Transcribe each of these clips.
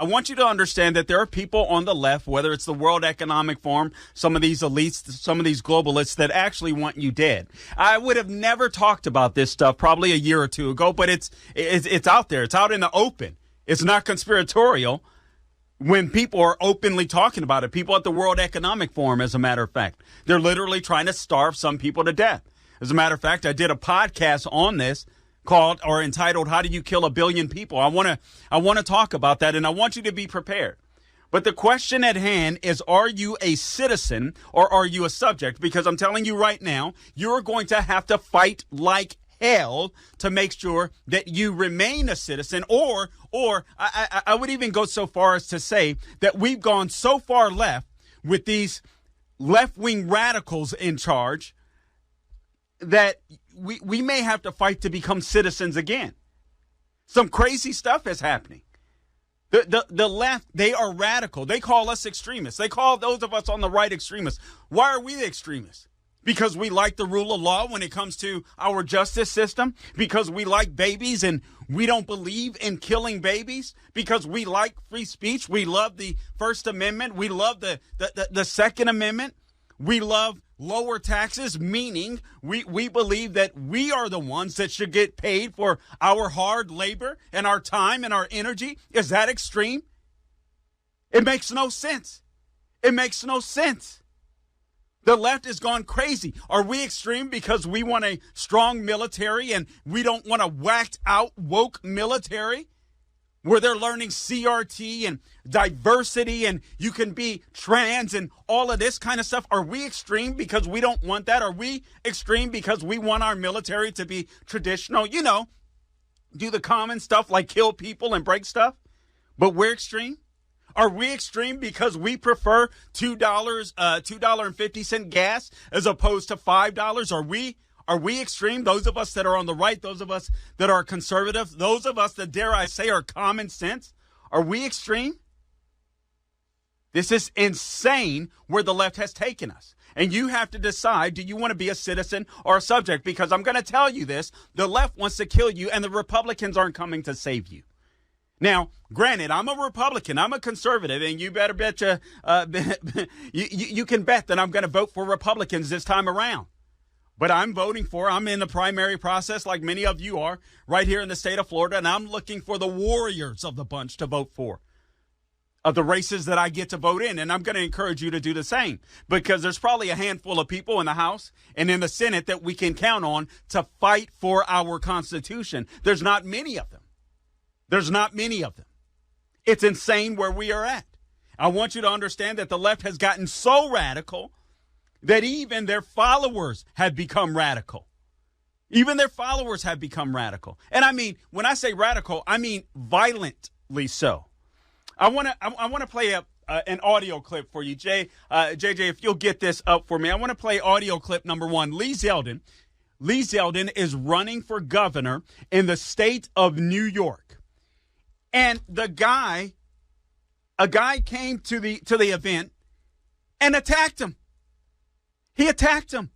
I want you to understand that there are people on the left, whether it's the World Economic Forum, some of these elites, some of these globalists that actually want you dead. I would have never talked about this stuff probably a year or two ago, but it's out there. It's out in the open. It's not conspiratorial when people are openly talking about it. People at the World Economic Forum, as a matter of fact, they're literally trying to starve some people to death. As a matter of fact, I did a podcast on this called or entitled, How Do You Kill a Billion People? I want to talk about that, and I want you to be prepared. But the question at hand is, are you a citizen or are you a subject? Because I'm telling you right now, you're going to have to fight like hell to make sure that you remain a citizen, or I would even go so far as to say that we've gone so far left with these left-wing radicals in charge that we may have to fight to become citizens again. Some crazy stuff is happening. The left, they are radical. They call us extremists. They call those of us on the right extremists. Why are we the extremists? Because we like the rule of law when it comes to our justice system? Because we like babies and we don't believe in killing babies? Because we like free speech? We love the First Amendment? We love the Second Amendment? We love lower taxes, meaning we believe that we are the ones that should get paid for our hard labor and our time and our energy. Is that extreme? It makes no sense. It makes no sense. The left has gone crazy. Are we extreme because we want a strong military and we don't want a whacked out woke military where they're learning CRT and diversity and you can be trans and all of this kind of stuff? Are we extreme because we don't want that? Are we extreme because we want our military to be traditional, do the common stuff like kill people and break stuff? But we're extreme? Are we extreme because we prefer $2.50 gas as opposed to $5? Are we extreme? Those of us that are on the right, those of us that are conservative, those of us that, dare I say, are common sense, are we extreme? This is insane where the left has taken us. And you have to decide, do you want to be a citizen or a subject? Because I'm going to tell you this, the left wants to kill you and the Republicans aren't coming to save you. Now, granted, I'm a Republican, I'm a conservative, and you better bet you can bet that I'm going to vote for Republicans this time around. But I'm in the primary process like many of you are right here in the state of Florida, and I'm looking for the warriors of the bunch to vote for, of the races that I get to vote in. And I'm going to encourage you to do the same because there's probably a handful of people in the House and in the Senate that we can count on to fight for our Constitution. There's not many of them. It's insane where we are at. I want you to understand that the left has gotten so radical that even their followers have become radical. And I mean, when I say radical, I mean violently so. I want to play an audio clip for you, JJ, if you'll get this up for me. I want to play audio clip number 1. Lee Zeldin is running for governor in the state of New York. And a guy came to the event and attacked him. He attacked him.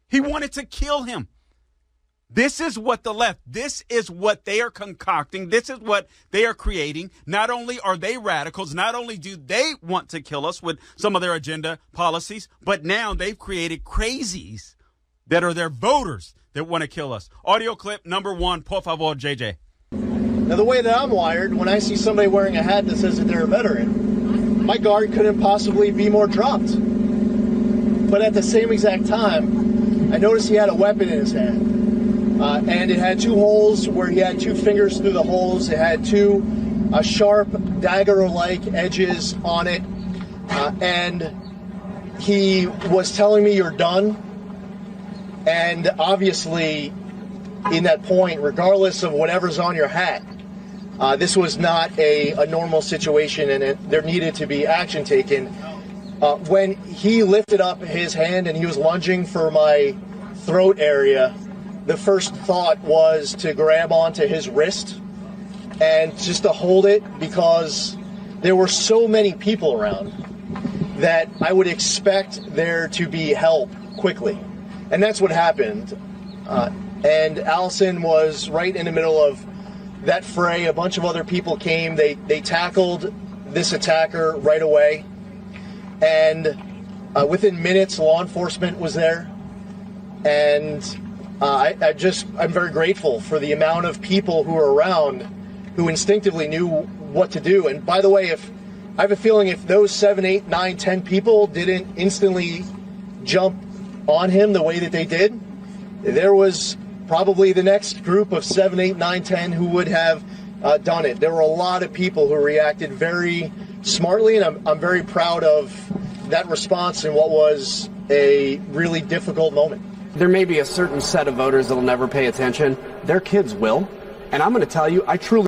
He wanted to kill him. This is what the left, this is what they are concocting. This is what they are creating. Not only are they radicals, not only do they want to kill us with some of their agenda policies, but now they've created crazies that are their voters that want to kill us. Audio clip number 1, por favor, JJ. Now, the way that I'm wired, when I see somebody wearing a hat that says that they're a veteran, my guard couldn't possibly be more dropped. But at the same exact time, I noticed he had a weapon in his hand. And it had 2 holes where he had 2 fingers through the holes. It had 2 sharp dagger-like edges on it. And he was telling me, "You're done." And obviously, in that point, regardless of whatever's on your hat, this was not a normal situation, and there needed to be action taken. When he lifted up his hand and he was lunging for my throat area, the first thought was to grab onto his wrist and just to hold it, because there were so many people around that I would expect there to be help quickly. And that's what happened. And Allison was right in the middle of that fray. A bunch of other people came. They tackled this attacker right away. And within minutes, law enforcement was there. And I'm very grateful for the amount of people who were around who instinctively knew what to do. And by the way, I have a feeling if those 7, 8, 9, 10 people didn't instantly jump on him the way that they did, there was probably the next group of 7, 8, 9, 10 who would have done it. There were a lot of people who reacted very smartly, and I'm very proud of that response in what was a really difficult moment. There may be a certain set of voters that will never pay attention. Their kids will. And I'm going to tell you, I truly...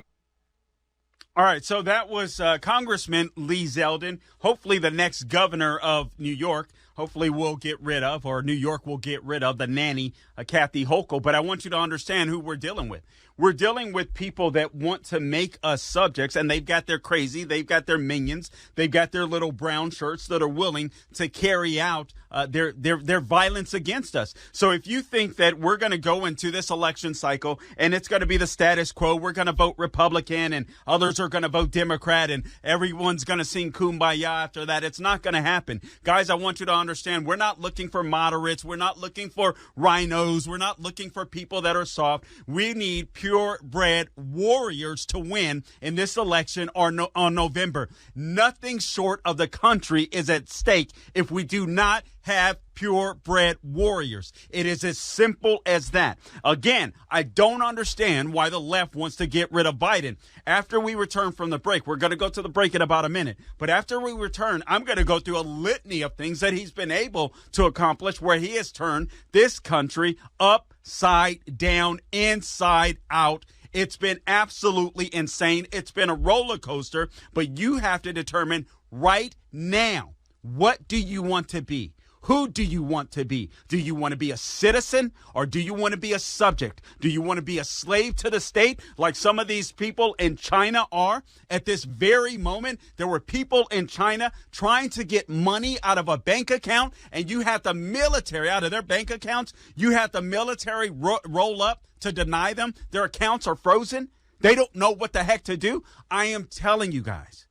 All right, so that was Congressman Lee Zeldin, hopefully the next governor of New York. Hopefully we'll get rid of, or New York will get rid of, the nanny, Kathy Hochul. But I want you to understand who we're dealing with. We're dealing with people that want to make us subjects, and they've got their crazy, they've got their minions, they've got their little brown shirts that are willing to carry out their violence against us. So if you think that we're going to go into this election cycle and it's going to be the status quo, we're going to vote Republican and others are going to vote Democrat and everyone's going to sing Kumbaya after that, it's not going to happen. Guys, I want you to understand, we're not looking for moderates. We're not looking for rhinos. We're not looking for people that are soft. We need purebred warriors to win in this election on November. Nothing short of the country is at stake if we do not have purebred warriors. It is as simple as that. Again, I don't understand why the left wants to get rid of Biden. After we return from the break, we're going to go to the break in about a minute. But after we return, I'm going to go through a litany of things that he's been able to accomplish where he has turned this country upside down, inside out. It's been absolutely insane. It's been a roller coaster, but you have to determine right now, what do you want to be? Who do you want to be? Do you want to be a citizen or do you want to be a subject? Do you want to be a slave to the state like some of these people in China are? At this very moment, there were people in China trying to get money out of a bank account, and you have the military out of their bank accounts. You have the military roll up to deny them. Their accounts are frozen. They don't know what the heck to do. I am telling you guys,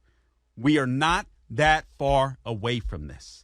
we are not that far away from this.